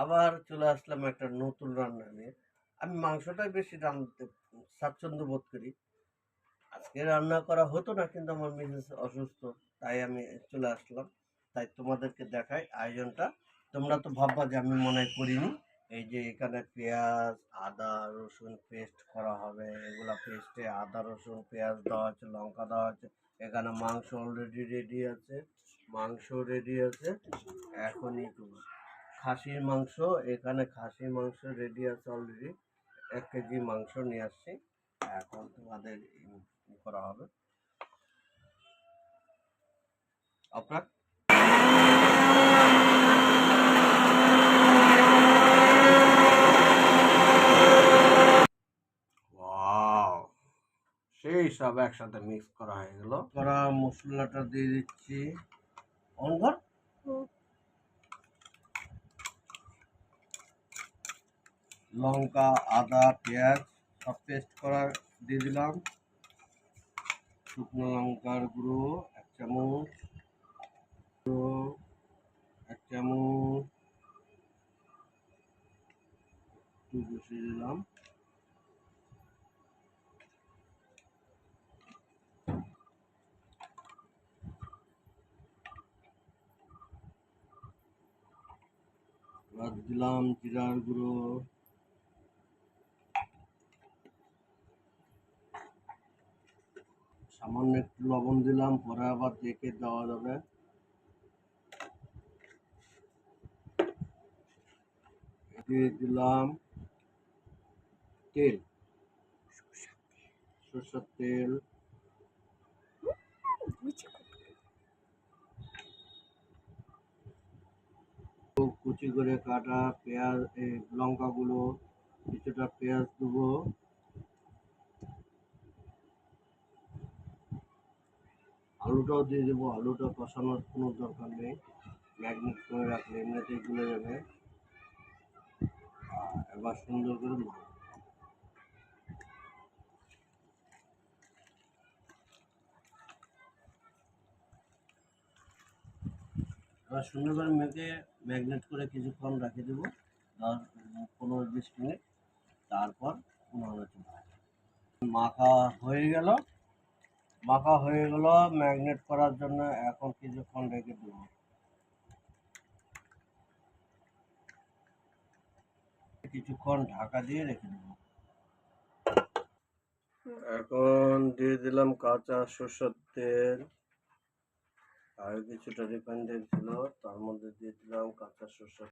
আবার চলে আসলাম একটা নতুন রান্না নিয়ে। আমি মাংসটাই বেশি রাঁধতে স্বাচ্ছন্দ্য বোধ করি। আজকে রান্না করা হতো না, কিন্তু আমার মিসেস অসুস্থ, তাই আমি চলে আসলাম। তাই তোমাদেরকে দেখাই আয়োজনটা। তোমরা তো ভাববা যে আমি মনে হয় করিনি। এই যে এখানে পেঁয়াজ, আদা, রসুন পেস্ট করা হবে। এগুলা পেস্টে আদা, রসুন, পেঁয়াজ দেওয়া আছে, লঙ্কা দেওয়া আছে। এখানে মাংস অলরেডি রেডি আছে, মাংস রেডি আছে। এখনই খাসির মাংস, এখানে খাসির মাংস রেডি আছে অলরেডি। 1 কেজি মাংস নিয়ে আসছি, এখন তোমাদের করা হবে। আপনার ওয়াও, সেই সব একসাথে মিক্স করা হয়ে গেল। করা মশলাটা দিয়ে দিচ্ছি। অনঘর লঙ্কা, আদা, পেঁয়াজ সব পেস্ট করা দিয়ে দিলাম। শুকনো লঙ্কার গুঁড়ো 1 চামচ, 1 চামচ একটু বসিয়ে দিলাম। দিলাম জিরার গুঁড়ো, সামান্য একটু লবণ দিলাম, পরে আবার দেখে দেওয়া যাবে। দিয়ে দিলাম তেল, সরষের তেল। কুচি করে কাটা পেঁয়াজ, লঙ্কাগুলো, কিছুটা পেঁয়াজ দেবো। আলুটাও দিয়ে দেবো। আলুটা কষানোর কোনো দরকার নেই, ম্যাগনেট করে রাখলে এমনিতেই গুলে যাবে। এবার সুন্দর করে মেখে ম্যাগনেট করে কিছুক্ষণ রেখে দেবো, 10-15-20 মিনিট। তারপর মাখা হয়ে গেল। ম্যাগনেট করার জন্য এখন কিছুক্ষণ রেখে দেবো। কিছুক্ষণ ঢাকা দিয়ে রেখে দেবো। এখন দিয়ে দিলাম কাঁচা সরষের তেল, আর কিছুটা রিফাইন্ড তেল ছিল, তার মধ্যে দিয়ে দিলাম কাঁচা সরষের